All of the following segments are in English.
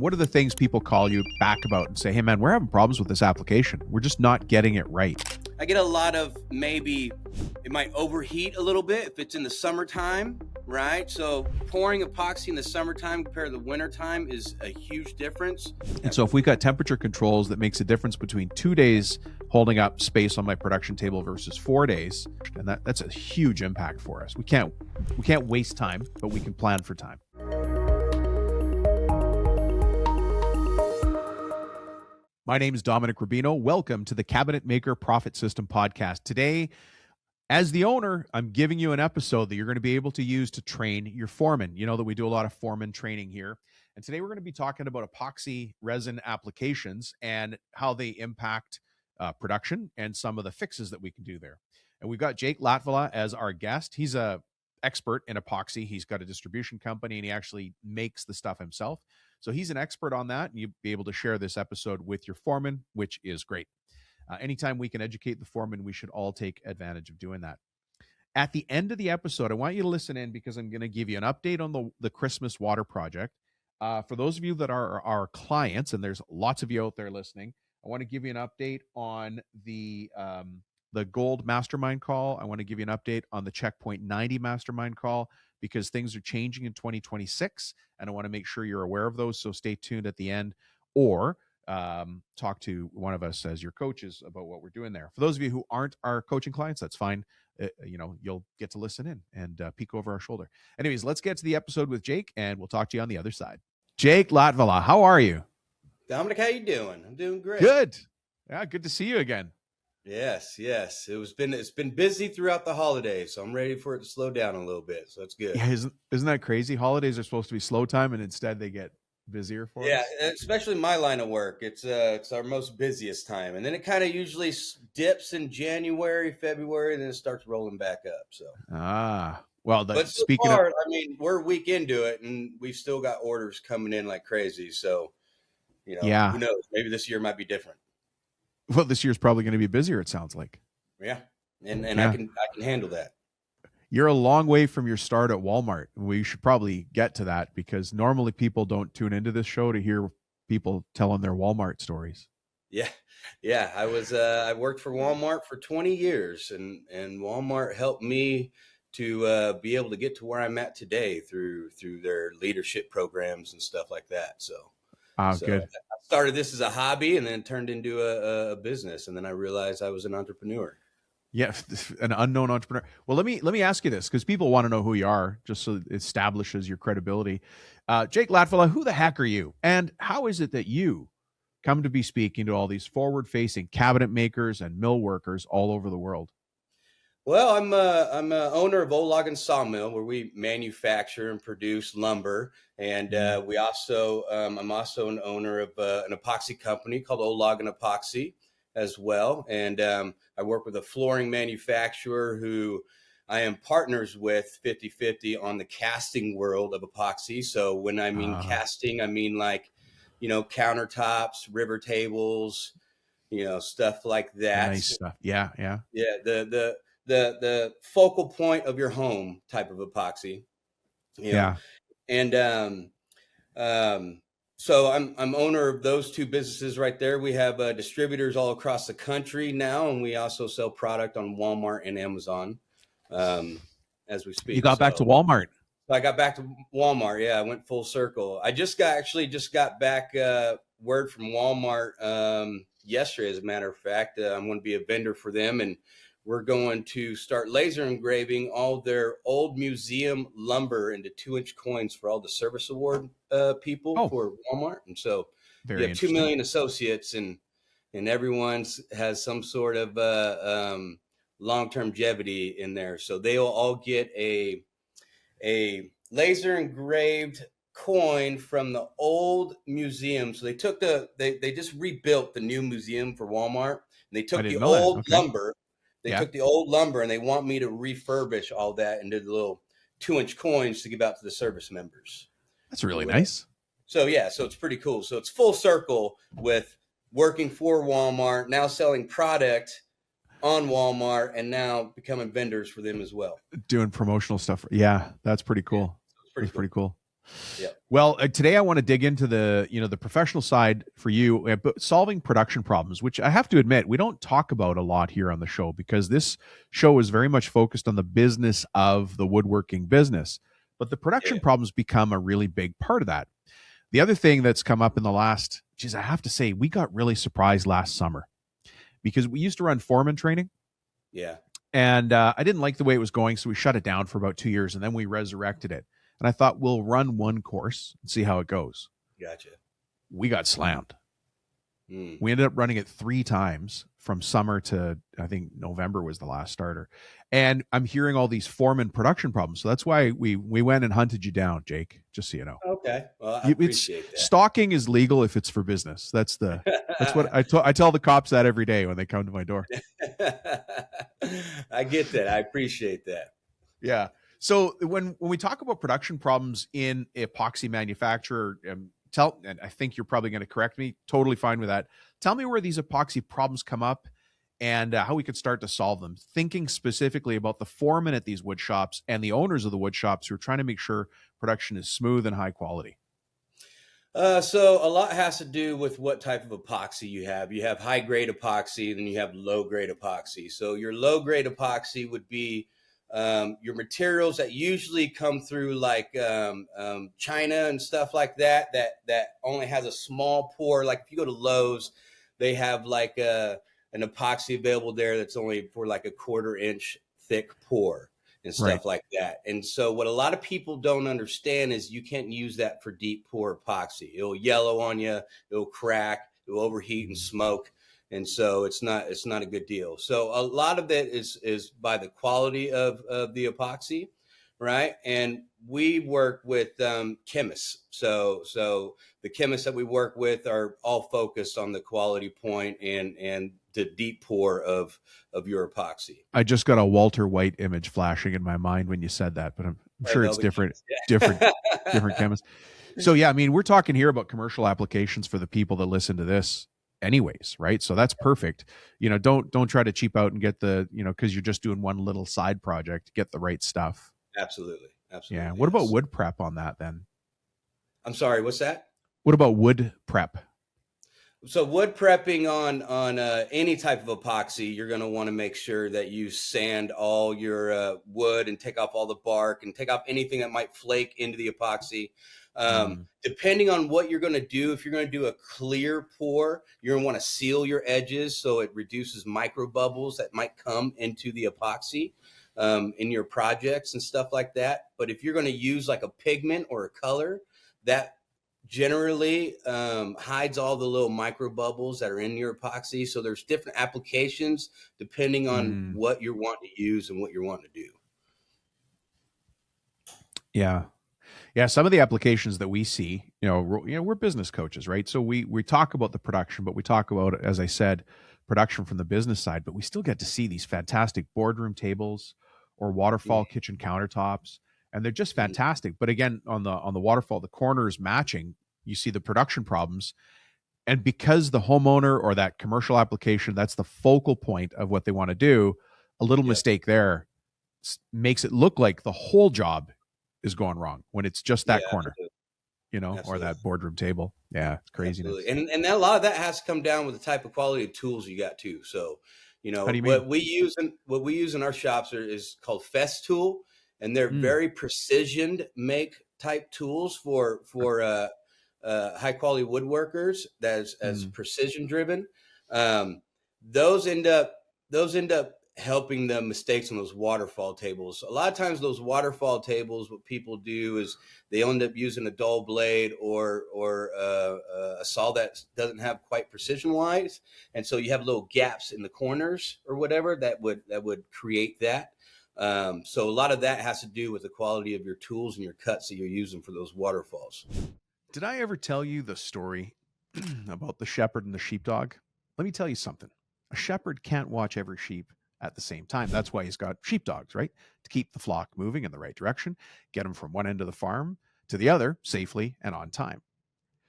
What are the things people call you back about and say, hey man, we're having problems with this application. We're just not getting it right. I get a lot of maybe it might overheat a little bit if it's in the summertime, right? So pouring epoxy in the summertime compared to the wintertime is a huge difference. And so if we got temperature controls that makes a difference between 2 days holding up space on my production table versus 4 days, and that's a huge impact for us. We can't waste time, but we can plan for time. My name is Dominic Rubino. Welcome to the Cabinet Maker Profit System podcast. Today, as the owner, I'm giving you an episode that you're going to be able to use to train your foreman. You know that we do a lot of foreman training here. And today we're going to be talking about epoxy resin applications and how they impact production and some of the fixes that we can do there. And we've got Jake Latvala as our guest. He's a expert in epoxy. He's got a distribution company and he actually makes the stuff himself. So he's an expert on that, and you'll be able to share this episode with your foreman, which is great. Anytime we can educate the foreman, we should all take advantage of doing that. At the end of the episode, I want you to listen in because I'm going to give you an update on the Christmas water project. For those of you that are our clients, and there's lots of you out there listening, I want to give you an update on the Gold Mastermind call. I want to give you an update on the Checkpoint 90 Mastermind call because things are changing in 2026, and I want to make sure you're aware of those. So stay tuned at the end, or talk to one of us as your coaches about what we're doing there. For those of you who aren't our coaching clients, that's fine. You'll get to listen in and peek over our shoulder. Anyways, let's get to the episode with Jake, and we'll talk to you on the other side. Jake Latvala, how are you? Dominic, how you doing? I'm doing great. Good. Yeah, good to see you again. Yes. It's been busy throughout the holidays, so I'm ready for it to slow down a little bit. So that's good. Yeah, isn't that crazy? Holidays are supposed to be slow time, and instead they get busier for us. Yeah, especially my line of work. It's our most busiest time, and then it kind of usually dips in January, February, and then it starts rolling back up. So but so far, we're a week into it, and we've still got orders coming in like crazy. So who knows? Maybe this year might be different. Well, this year's probably going to be busier, it sounds like. Yeah. And I can handle that. You're a long way from your start at Walmart. We should probably get to that because normally people don't tune into this show to hear people telling their Walmart stories. Yeah. I worked for Walmart for 20 years and Walmart helped me to be able to get to where I'm at today through their leadership programs and stuff like that. So good. I started this as a hobby and then it turned into a business. And then I realized I was an entrepreneur. Yeah, an unknown entrepreneur. Well, let me ask you this because people want to know who you are, just so it establishes your credibility. Jake Latvala, who the heck are you? And how is it that you come to be speaking to all these forward-facing cabinet makers and mill workers all over the world? Well, I'm a owner of Ologgins Sawm, where we manufacture and produce lumber, and I'm also an owner of an epoxy company called Ologgins Epoxy as well, and I work with a flooring manufacturer who I am partners with 50-50 on the casting world of epoxy. So when I mean casting, I mean like countertops, river tables, stuff like that. Nice stuff. Yeah. The focal point of your home type of epoxy. And so I'm owner of those two businesses right there. We have distributors all across the country now, and we also sell product on Walmart and Amazon as we speak. You got back to Walmart. I got back to Walmart. Yeah, I went full circle. I just got back word from Walmart yesterday, as a matter of fact. I'm going to be a vendor for them, and we're going to start laser engraving all their old museum lumber into 2-inch coins for all the service award people for Walmart. And so you have 2 million associates, and everyone has some sort of long-term longevity in there. So they'll all get a laser engraved coin from the old museum. So they took they just rebuilt the new museum for Walmart, and they took the old lumber. They took the old lumber and they want me to refurbish all that into the little 2-inch coins to give out to the service members. That's really nice. So it's pretty cool. So it's full circle with working for Walmart, now selling product on Walmart, and now becoming vendors for them as well. Doing promotional stuff. Yeah, that's pretty cool. Yeah, it's pretty cool. Yep. Well, today I want to dig into the professional side for you, but solving production problems, which I have to admit we don't talk about a lot here on the show because this show is very much focused on the business of the woodworking business. But the production Yeah. problems become a really big part of that. The other thing that's come up in the last, geez, I have to say, we got really surprised last summer because we used to run foreman training. Yeah. And I didn't like the way it was going, so we shut it down for about 2 years, and then we resurrected it. And I thought we'll run one course and see how it goes. Gotcha. We got slammed. Mm. We ended up running it 3 times from summer to, I think, November was the last starter. And I'm hearing all these foreman production problems. So that's why we went and hunted you down, Jake, just so you know. Okay. Well, I It's appreciate that. stalking is legal if it's for business. That's what I tell the cops that every day when they come to my door. I get that. I appreciate that. Yeah. So when we talk about production problems in epoxy manufacturer, and I think you're probably going to correct me. Totally fine with that. Tell me where these epoxy problems come up and how we could start to solve them. Thinking specifically about the foremen at these wood shops and the owners of the wood shops who are trying to make sure production is smooth and high quality. So a lot has to do with what type of epoxy you have. You have high grade epoxy, then you have low grade epoxy. So your low grade epoxy would be your materials that usually come through like China and stuff like that. That only has a small pore. Like if you go to Lowe's, they have like an epoxy available there that's only for like a 1/4 inch thick pore and stuff like that. And so what a lot of people don't understand is you can't use that for deep pore epoxy. It'll yellow on you, it'll crack, it'll overheat and smoke. And so it's not a good deal. So a lot of it is by the quality of the epoxy, right? And we work with chemists. So the chemists that we work with are all focused on the quality point and the deep pour of your epoxy. I just got a Walter White image flashing in my mind when you said that, but I'm sure it's different, chemist, yeah. different chemists. So yeah, I mean, we're talking here about commercial applications for the people that listen to this anyways, right? So that's perfect. Don't try to cheap out and get because you're just doing one little side project, get the right stuff. Absolutely. Yeah. What about wood prep on that then? I'm sorry, what's that? What about wood prep? So wood prepping on any type of epoxy, you're going to want to make sure that you sand all your wood and take off all the bark and take off anything that might flake into the epoxy. Depending on what you're going to do, if you're going to do a clear pour, you're going to want to seal your edges so it reduces micro bubbles that might come into the epoxy in your projects and stuff like that. But if you're going to use like a pigment or a color, that generally hides all the little micro bubbles that are in your epoxy. So there's different applications depending on what you're wanting to use and what you're wanting to do. Yeah. Yeah, some of the applications that we see, we're business coaches, right? So we talk about the production, but we talk about, as I said, production from the business side, but we still get to see these fantastic boardroom tables or waterfall kitchen countertops, and they're just fantastic. But again, on the waterfall, the corners matching, you see the production problems. And because the homeowner or that commercial application, that's the focal point of what they want to do, a little mistake there makes it look like the whole job is going wrong when it's just that corner, or that boardroom table. Yeah, it's craziness. Absolutely. And a lot of that has to come down with the type of quality of tools you got too. So, what we use in our shops is called Festool, and they're very precision make type tools for high quality woodworkers that's as precision driven. Those end up helping the mistakes on those waterfall tables. A lot of times those waterfall tables, what people do is they end up using a dull blade or a saw that doesn't have quite precision wise. And so you have little gaps in the corners or whatever that would create that. So a lot of that has to do with the quality of your tools and your cuts that you're using for those waterfalls. Did I ever tell you the story about the shepherd and the sheepdog? Let me tell you something. A shepherd can't watch every sheep at the same time. That's why he's got sheepdogs, right? To keep the flock moving in the right direction, get them from one end of the farm to the other safely and on time.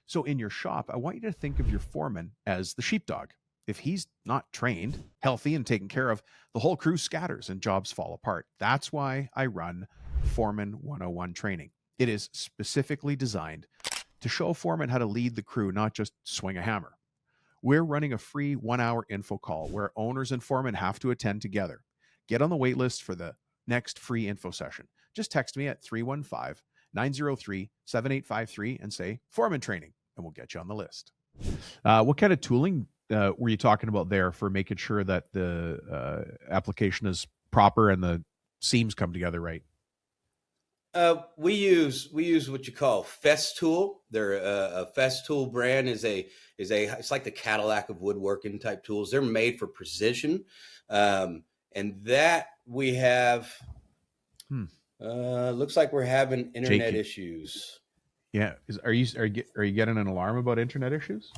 So in your shop, I want you to think of your foreman as the sheepdog. If he's not trained, healthy, and taken care of, the whole crew scatters and jobs fall apart. That's why I run Foreman 101 training. It is specifically designed to show foremen how to lead the crew, not just swing a hammer. We're running a free 1-hour info call where owners and foremen have to attend together. Get on the wait list for the next free info session. Just text me at 315-903-7853 and say foreman training, and we'll get you on the list. What kind of tooling were you talking about there for making sure that the application is proper and the seams come together right? We use what you call Festool. They're a Festool brand is it's like the Cadillac of woodworking type tools. They're made for precision, and that we have. Looks like we're having internet issues. Yeah, are you getting an alarm about internet issues?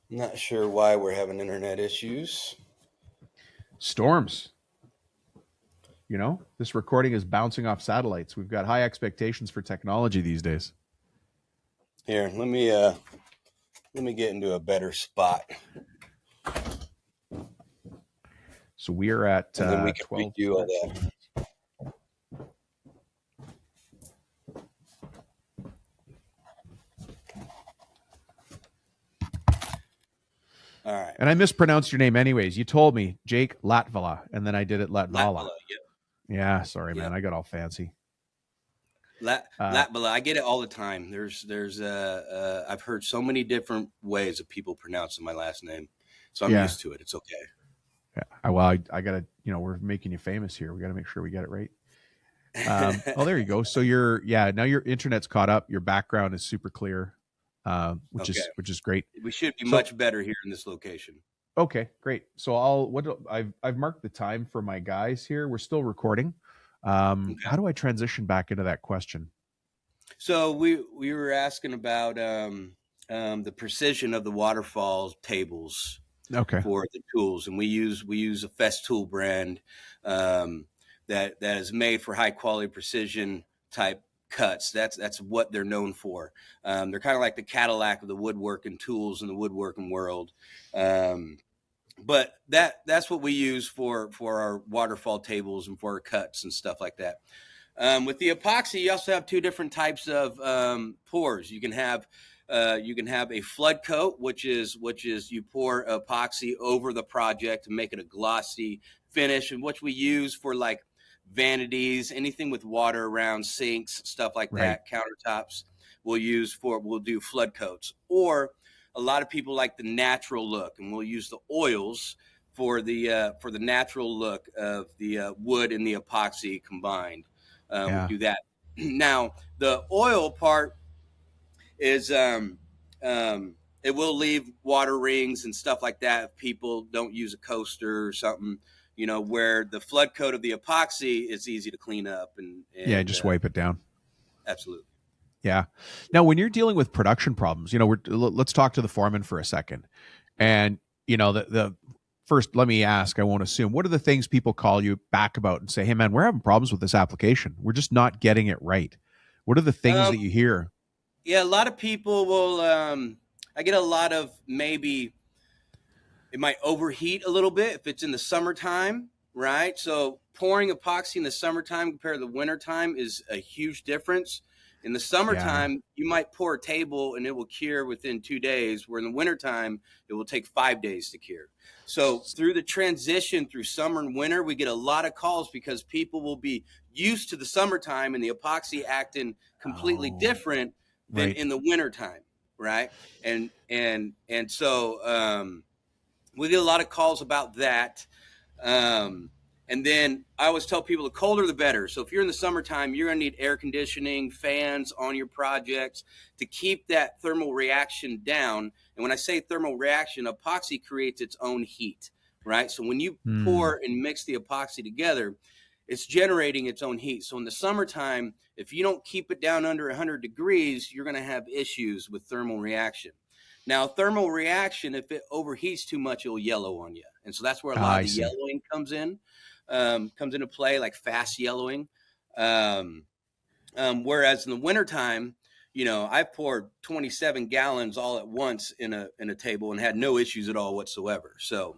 Not sure why we're having internet issues. Storms. This recording is bouncing off satellites. We've got high expectations for technology these days. Here, let me get into a better spot. So we are at and then we can 12. Do all that. All right. And I mispronounced your name anyways. You told me Jake Latvala, and then I did it Latvala. Yep. Yeah, sorry, man. I got all fancy. Latvala. I get it all the time. There's I've heard so many different ways of people pronouncing my last name, so I'm used to it. It's okay. Yeah. Well, I gotta, we're making you famous here. We got to make sure we get it right. Oh, there you go. So now your internet's caught up. Your background is super clear, which is great. We should be much better here in this location. Okay, great. So I've marked the time for my guys here. We're still recording. How do I transition back into that question? So we were asking about the precision of the waterfall tables. For the tools, and we use a Festool brand that is made for high quality precision type cuts. That's what they're known for. They're kind of like the Cadillac of the woodworking tools in the woodworking world. But that's what we use for our waterfall tables and for our cuts and stuff like that. With the epoxy, you also have two different types of pours. You can have a flood coat, which is you pour epoxy over the project to make it a glossy finish, and which we use for like vanities, anything with water around, sinks, stuff like that, countertops. We'll do flood coats. Or a lot of people like the natural look, and we'll use the oils for the natural look of the wood and the epoxy combined. We do that. Now, the oil part is it will leave water rings and stuff like that if people don't use a coaster or something, where the flood coat of the epoxy is easy to clean up and just wipe it down. Absolutely. Yeah. Now, when you're dealing with production problems, let's talk to the foreman for a second. And, the first, let me ask, I won't assume, what are the things people call you back about and say, hey, man, we're having problems with this application. We're just not getting it right. What are the things that you hear? Yeah, a lot of people will, I get a lot of maybe it might overheat a little bit if it's in the summertime, right? So pouring epoxy in the summertime compared to the wintertime is a huge difference. In the summertime, you might pour a table and it will cure within 2 days, where in the wintertime, it will take 5 days to cure. So through the transition through summer and winter, we get a lot of calls because people will be used to the summertime and the epoxy acting completely different than in the wintertime, right? And so we get a lot of calls about that. And then I always tell people the colder the better. So if you're in the summertime, you're going to need air conditioning, fans on your projects to keep that thermal reaction down. And when I say thermal reaction, epoxy creates its own heat, right? So when you pour and mix the epoxy together, it's generating its own heat. So in the summertime, if you don't keep it down under 100 degrees, you're going to have issues with thermal reaction. Now, thermal reaction, if it overheats too much, it'll yellow on you. And so that's where a lot of the yellowing comes into play, like fast yellowing. Whereas in the wintertime, I've poured 27 gallons all at once in a table and had no issues at all whatsoever. So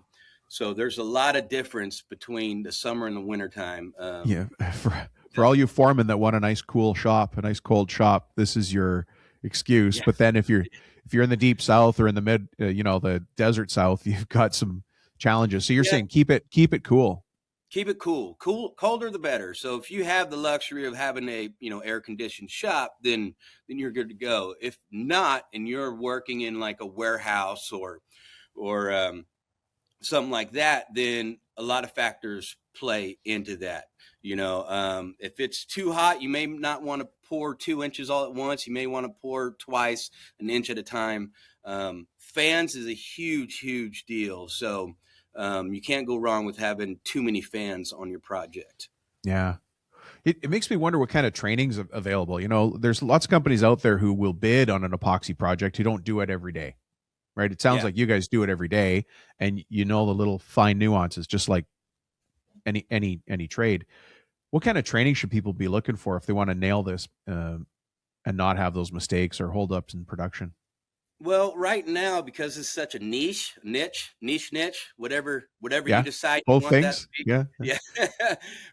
there's a lot of difference between the summer and the wintertime. For all you foremen that want a nice cool shop, a nice cold shop, this is your excuse. Yeah. But then if you're in the deep south or in the mid, the desert south, you've got some challenges. So you're Yeah. saying keep it cool. Keep it cool. Colder the better. So if you have the luxury of having a, air conditioned shop, then you're good to go. If not, and you're working in like a warehouse or something like that, then a lot of factors play into that. If it's too hot, you may not want to pour 2 inches all at once. You may want to pour twice, an inch at a time. Fans is a huge, huge deal. So you can't go wrong with having too many fans on your project. Yeah. It makes me wonder what kind of training's available. There's lots of companies out there who will bid on an epoxy project who don't do it every day, right? It sounds Yeah. like you guys do it every day, and the little fine nuances, just like any trade. What kind of training should people be looking for if they want to nail this and not have those mistakes or holdups in production? Well, right now, because it's such a niche, whatever you Yeah, decide you both want that to things. be. Yeah. Yeah.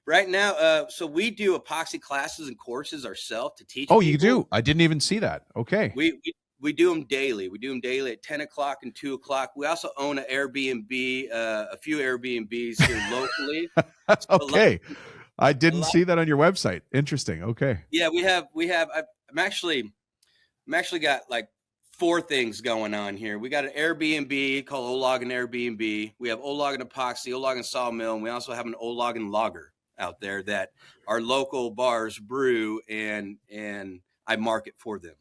Right now, so we do epoxy classes and courses ourselves to teach Oh, people. you do? I didn't even see that. Okay. We do them daily. We do them daily at 10 o'clock and 2 o'clock. We also own an Airbnb, a few Airbnbs here locally. So Okay. I a didn't lot, see that on your website. Interesting. Okay. yeah, we have. I'm actually got like four things going on here. We got an Airbnb called Ologgins Airbnb. We have Ologgins Epoxy, Ologgins Sawmill, and we also have an Ologgins Lager out there that our local bars brew and I market for them.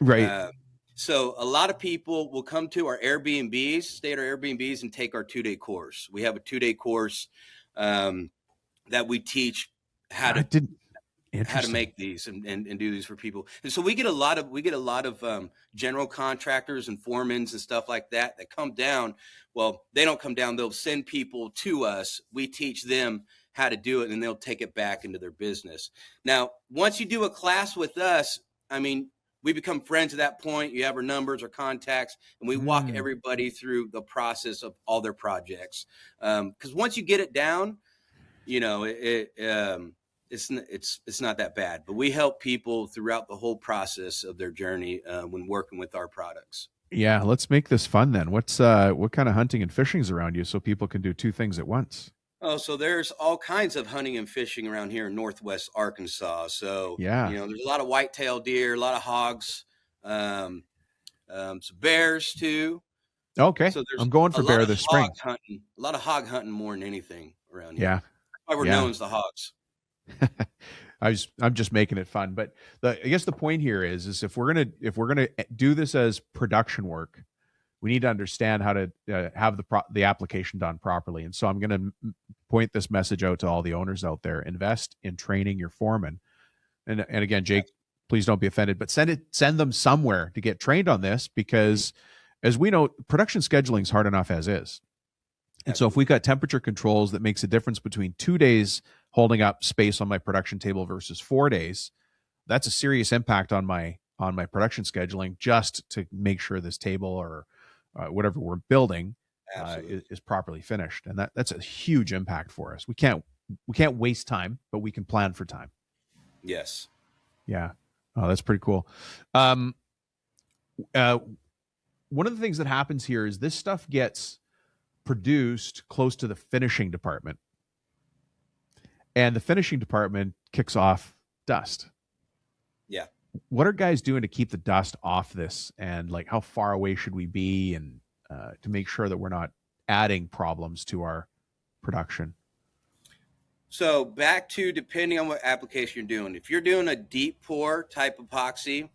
Right. So a lot of people will come to our Airbnbs, stay at our Airbnbs, and take our 2-day course. We have a 2-day course that we teach how I to didn't. how to Interesting. make these and do these for people. And so we get a lot of general contractors and foremen and stuff like that come down. Well, they don't come down. They'll send people to us. We teach them how to do it, and they'll take it back into their business. Now, once you do a class with us, I mean, we become friends at that point. You have our numbers or contacts, and we walk everybody through the process of all their projects. Because once you get it down, it's not that bad, but we help people throughout the whole process of their journey when working with our products. Yeah, let's make this fun then. What kind of hunting and fishing is around you so people can do two things at once? Oh, so there's all kinds of hunting and fishing around here in Northwest Arkansas. So, Yeah. there's a lot of whitetail deer, a lot of hogs, some bears too. Okay. So there's I'm going a for lot bear of this spring. a lot of hog hunting more than anything around here. Yeah. That's why we're Yeah. known as the hogs. I'm just making it fun, but I guess the point here is if we're gonna do this as production work, we need to understand how to have the application done properly. And so I'm going to point this message out to all the owners out there: invest in training your foreman. And again, Jake, please don't be offended, but send them somewhere to get trained on this, because as we know, production scheduling is hard enough as is. And so if we've got temperature controls that makes a difference between 2 days holding up space on my production table versus 4 days, that's a serious impact on my production scheduling, just to make sure this table or whatever we're building is properly finished. And that's a huge impact for us. We can't waste time, but we can plan for time. Yes. Yeah. Oh, that's pretty cool. One of the things that happens here is this stuff gets produced close to the finishing department, and the finishing department kicks off dust. Yeah. What are guys doing to keep the dust off this, and like how far away should we be, and to make sure that we're not adding problems to our production? So back to, depending on what application you're doing. If you're doing a deep pour type epoxy,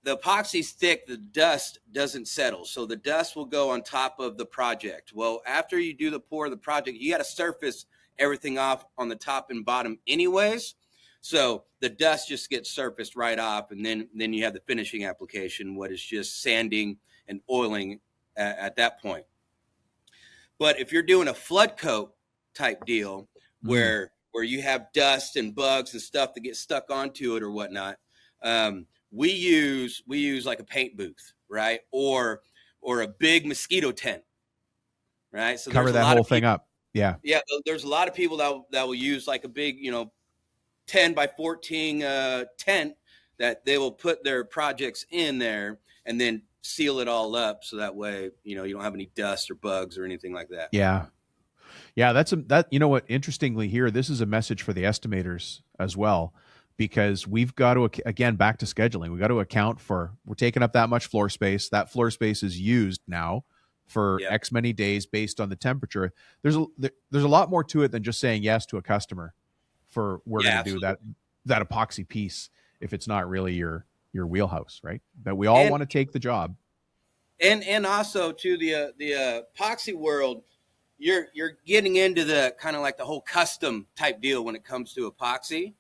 the epoxy's thick, the dust doesn't settle. So the dust will go on top of the project. Well, after you do the pour of the project, you got to surface everything off on the top and bottom anyways. So the dust just gets surfaced right off. And then you have the finishing application, what is just sanding and oiling at that point. But if you're doing a flood coat type deal where you have dust and bugs and stuff that get stuck onto it or whatnot, we use like a paint booth, right? Or a big mosquito tent, right? So cover that whole thing up. Yeah. Yeah. There's a lot of people that will use like a big, 10 by 14 tent that they will put their projects in there and then seal it all up. So that way, you don't have any dust or bugs or anything like that. Yeah. Yeah, you know what, interestingly here, this is a message for the estimators as well, because we've got to, again, back to scheduling, we got to account for, we're taking up that much floor space. That floor space is used now for X many days based on the temperature. There's a lot more to it than just saying yes to a customer for we're going to do that epoxy piece if it's not really your wheelhouse, right? But we all want to take the job. And also to the epoxy world, you're getting into the kind of like the whole custom type deal when it comes to epoxy,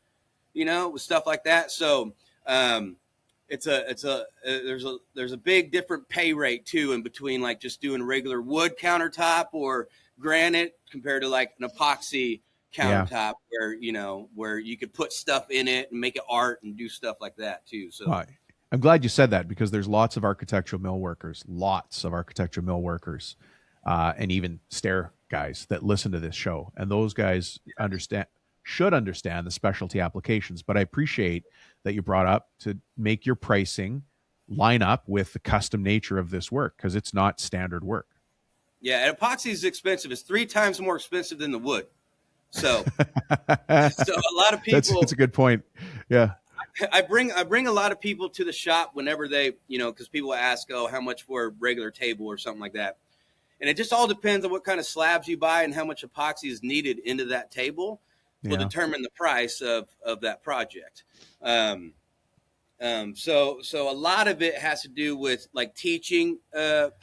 with stuff like that. So there's a big different pay rate too in between like just doing regular wood countertop or granite compared to like an epoxy countertop where you could put stuff in it and make it art and do stuff like that too. So I'm glad you said that, because there's lots of architectural mill workers, and even stair guys that listen to this show. And those guys should understand the specialty applications. But I appreciate that you brought up to make your pricing line up with the custom nature of this work, because it's not standard work. Yeah, and epoxy is expensive. It's 3 times more expensive than the wood. So, a lot of people. That's a good point. Yeah. I bring a lot of people to the shop whenever they, because people ask, oh, how much for a regular table or something like that. And it just all depends on what kind of slabs you buy and how much epoxy is needed into that table will determine the price of that project. So a lot of it has to do with like teaching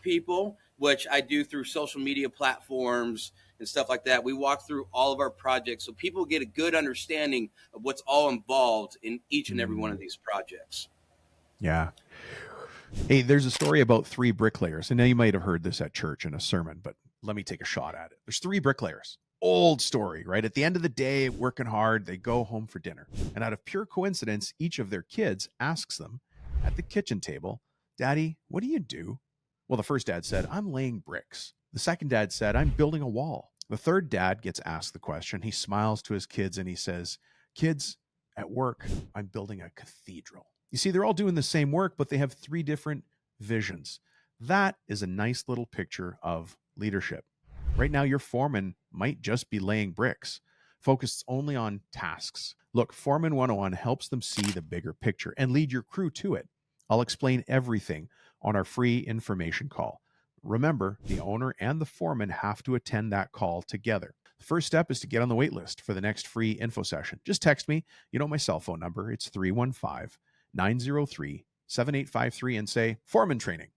people, which I do through social media platforms and stuff like that. We walk through all of our projects so people get a good understanding of what's all involved in each and every one of these projects. Yeah. Hey, there's a story about 3 bricklayers. And now you might have heard this at church in a sermon, but let me take a shot at it. There's 3 bricklayers. Old story, right? At the end of the day, working hard, they go home for dinner. And out of pure coincidence, each of their kids asks them at the kitchen table, Daddy, what do you do? Well, the first dad said, I'm laying bricks. The second dad said, I'm building a wall. The third dad gets asked the question. He smiles to his kids and he says, Kids, at work, I'm building a cathedral. You see, they're all doing the same work, but they have 3 different visions. That is a nice little picture of leadership. Right now, your foreman might just be laying bricks, focused only on tasks. Look, Foreman 101 helps them see the bigger picture and lead your crew to it. I'll explain everything on our free information call. Remember, the owner and the foreman have to attend that call together. The first step is to get on the wait list for the next free info session. Just text me. You know my cell phone number. It's 315-903-7853 and say, Foreman training.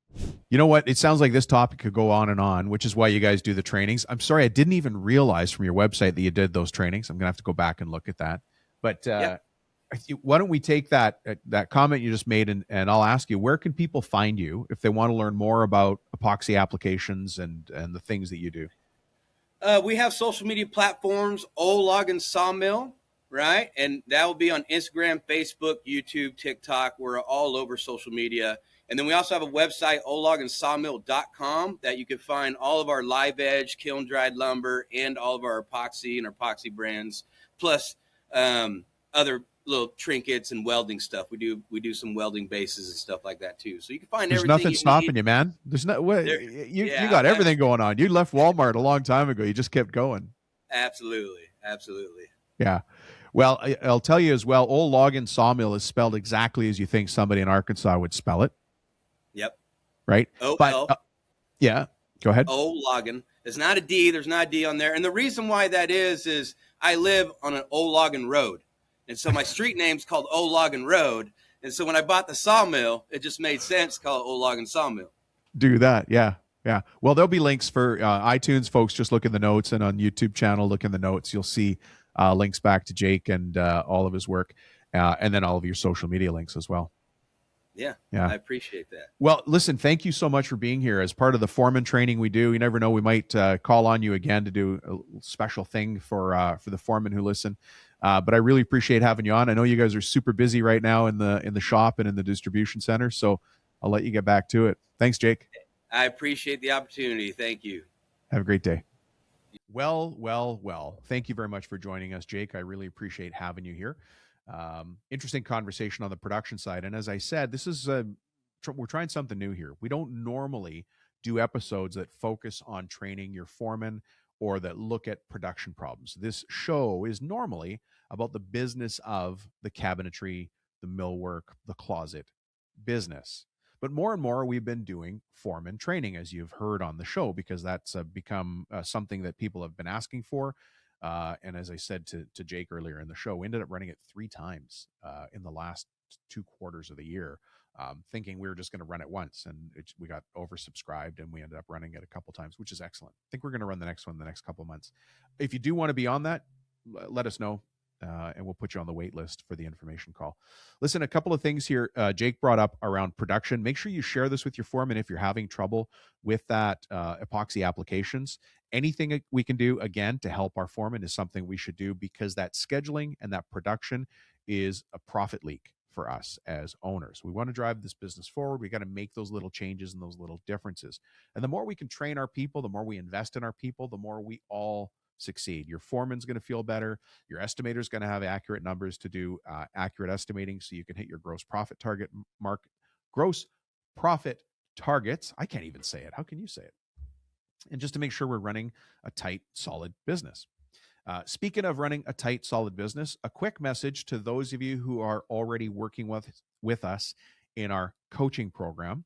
You know what? It sounds like this topic could go on, which is why you guys do the trainings. I'm sorry, I didn't even realize from your website that you did those trainings. I'm going to have to go back and look at that. But why don't we take that comment you just made and I'll ask you, where can people find you if they want to learn more about epoxy applications and the things that you do? We have social media platforms, Ologgins Sawmill, right? And that will be on Instagram, Facebook, YouTube, TikTok. We're all over social media. And then we also have a website, ologginssawmill.com, that you can find all of our live edge, kiln dried lumber, and all of our epoxy and our epoxy brands, plus other little trinkets and welding stuff. We do some welding bases and stuff like that too. So you can find There's everything. Nothing stopping you, man. There's no way. You got everything going on. You left Walmart a long time ago. You just kept going. Absolutely. Yeah. Well, I'll tell you as well, Ologgins Sawmill is spelled exactly as you think somebody in Arkansas would spell it. Yep. Right. Yeah. Go ahead. Ologgins. There's not a D. There's not a D on there. And the reason why that is I live on an Ologgins road. And so my street name's called Ologgins Road. And so when I bought the sawmill, it just made sense to call it Ologgins Sawmill. Do that. Yeah. Yeah. Well, there'll be links for iTunes folks. Just look in the notes, and on YouTube channel, look in the notes. You'll see links back to Jake and all of his work, and then all of your social media links as well. Yeah. I appreciate that. Well, listen, thank you so much for being here. As part of the foreman training we do, you never know, we might call on you again to do a special thing for the foremen who listen. But I really appreciate having you on. I know you guys are super busy right now in the shop and in the distribution center, so I'll let you get back to it. Thanks, Jake. I appreciate the opportunity. Thank you. Have a great day. Well. Thank you very much for joining us, Jake. I really appreciate having you here. Interesting conversation on the production side. And as I said, this is we're trying something new here. We don't normally do episodes that focus on training your foreman or that look at production problems. This show is normally about the business of the cabinetry, the millwork, the closet business. But more and more, we've been doing foreman training, as you've heard on the show, because that's become something that people have been asking for. And as I said to Jake earlier in the show, we ended up running it 3 times in the last 2 quarters of the year, thinking we were just going to run it once. And we got oversubscribed and we ended up running it a couple times, which is excellent. I think we're going to run the next one the next couple of months. If you do want to be on that, let us know. And we'll put you on the wait list for the information call. Listen, a couple of things here. Jake brought up around production. Make sure you share this with your foreman if you're having trouble with that epoxy applications. Anything we can do, again, to help our foreman is something we should do, because that scheduling and that production is a profit leak for us as owners. We want to drive this business forward. We got to make those little changes and those little differences. And the more we can train our people, the more we invest in our people, the more we all succeed. Your foreman's going to feel better. Your estimator is going to have accurate numbers to do accurate estimating, so you can hit your gross profit target gross profit targets. I can't even say it. How can you say it? And just to make sure we're running a tight, solid business. Speaking of running a tight, solid business, a quick message to those of you who are already working with us in our coaching program.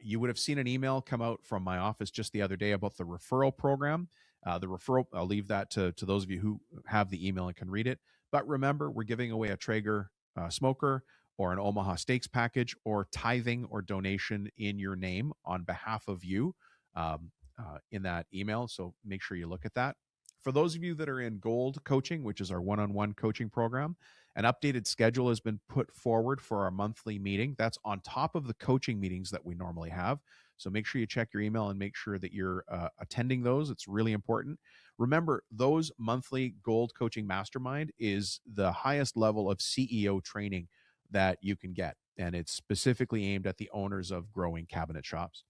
You would have seen an email come out from my office just the other day about the referral program. The referral, I'll leave that to those of you who have the email and can read it. But remember, we're giving away a Traeger smoker or an Omaha Steaks package, or tithing or donation in your name on behalf of you in that email. So make sure you look at that. For those of you that are in Gold Coaching, which is our one-on-one coaching program, an updated schedule has been put forward for our monthly meeting. That's on top of the coaching meetings that we normally have. So make sure you check your email and make sure that you're attending those. It's really important. Remember, those monthly Gold Coaching Mastermind is the highest level of CEO training that you can get. And it's specifically aimed at the owners of growing cabinet shops.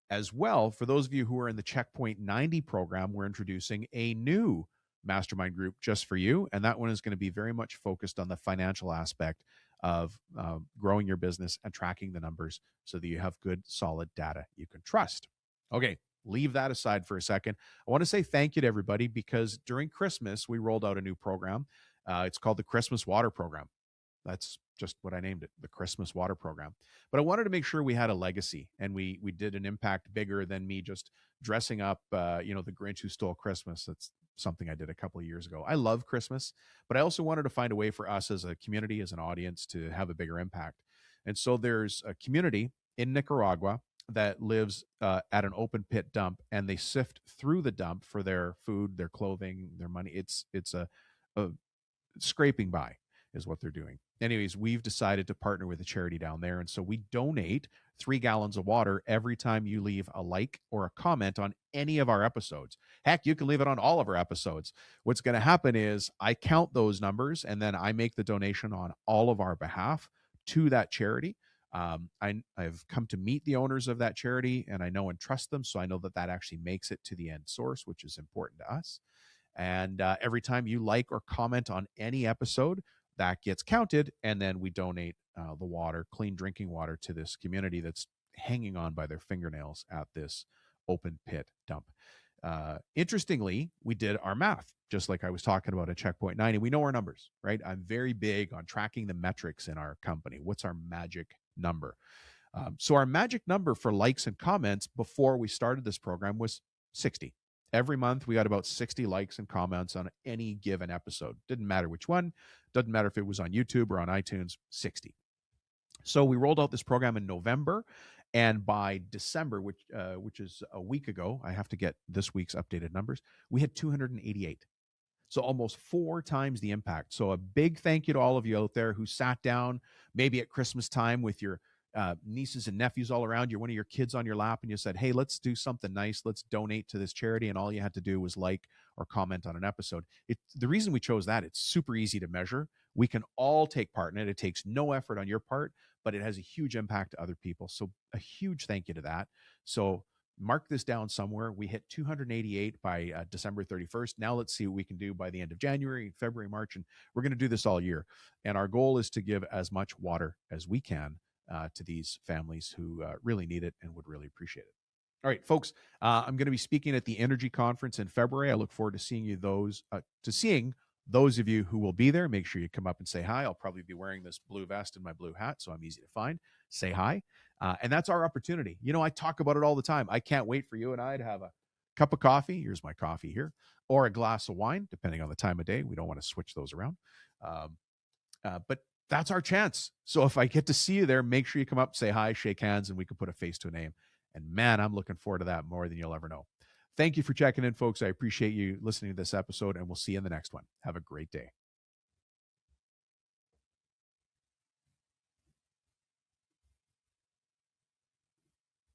As well, for those of you who are in the Checkpoint 90 program, we're introducing a new mastermind group just for you. And that one is going to be very much focused on the financial aspect of growing your business and tracking the numbers so that you have good, solid data you can trust. Okay, leave that aside for a second. I want to say thank you to everybody, because during Christmas, we rolled out a new program. It's called the Christmas Water Program. That's just what I named it, the Christmas Water Program. But I wanted to make sure we had a legacy, and we did an impact bigger than me just dressing up, the Grinch Who Stole Christmas. That's something I did a couple of years ago. I love Christmas, but I also wanted to find a way for us as a community, as an audience, to have a bigger impact. And so there's a community in Nicaragua that lives at an open pit dump, and they sift through the dump for their food, their clothing, their money. It's a scraping by is what they're doing. Anyways, we've decided to partner with a charity down there. And so we donate 3 gallons of water every time you leave a like or a comment on any of our episodes. Heck, you can leave it on all of our episodes. What's going to happen is I count those numbers, and then I make the donation on all of our behalf to that charity. I've come to meet the owners of that charity, and I know and trust them. So I know that actually makes it to the end source, which is important to us. And every time you like or comment on any episode, that gets counted, and then we donate the water, clean drinking water, to this community that's hanging on by their fingernails at this open pit dump. Interestingly, we did our math, just like I was talking about at Checkpoint 90. We know our numbers, right? I'm very big on tracking the metrics in our company. What's our magic number? So our magic number for likes and comments before we started this program was 60. Every month, we got about 60 likes and comments on any given episode. Didn't matter which one. Doesn't matter if it was on YouTube or on iTunes, 60. So we rolled out this program in November, and by December, which is a week ago, I have to get this week's updated numbers, we had 288. So almost 4 times the impact. So a big thank you to all of you out there who sat down maybe at Christmas time with your nieces and nephews all around you, one of your kids on your lap, and you said, hey, let's do something nice. Let's donate to this charity. And all you had to do was like or comment on an episode. The reason we chose that, it's super easy to measure. We can all take part in it. It takes no effort on your part, but it has a huge impact to other people. So a huge thank you to that. So mark this down somewhere. We hit 288 by December 31st. Now let's see what we can do by the end of January, February, March, and we're going to do this all year. And our goal is to give as much water as we can to these families who really need it and would really appreciate it. All right, folks, I'm going to be speaking at the Energy Conference in February. I look forward to seeing those of you who will be there. Make sure you come up and say hi. I'll probably be wearing this blue vest and my blue hat, so I'm easy to find. Say hi. And that's our opportunity. I talk about it all the time. I can't wait for you and I to have a cup of coffee. Here's my coffee here, or a glass of wine, depending on the time of day. We don't want to switch those around. But that's our chance. So if I get to see you there, make sure you come up, say hi, shake hands, and we can put a face to a name. And man, I'm looking forward to that more than you'll ever know. Thank you for checking in, folks. I appreciate you listening to this episode, and we'll see you in the next one. Have a great day.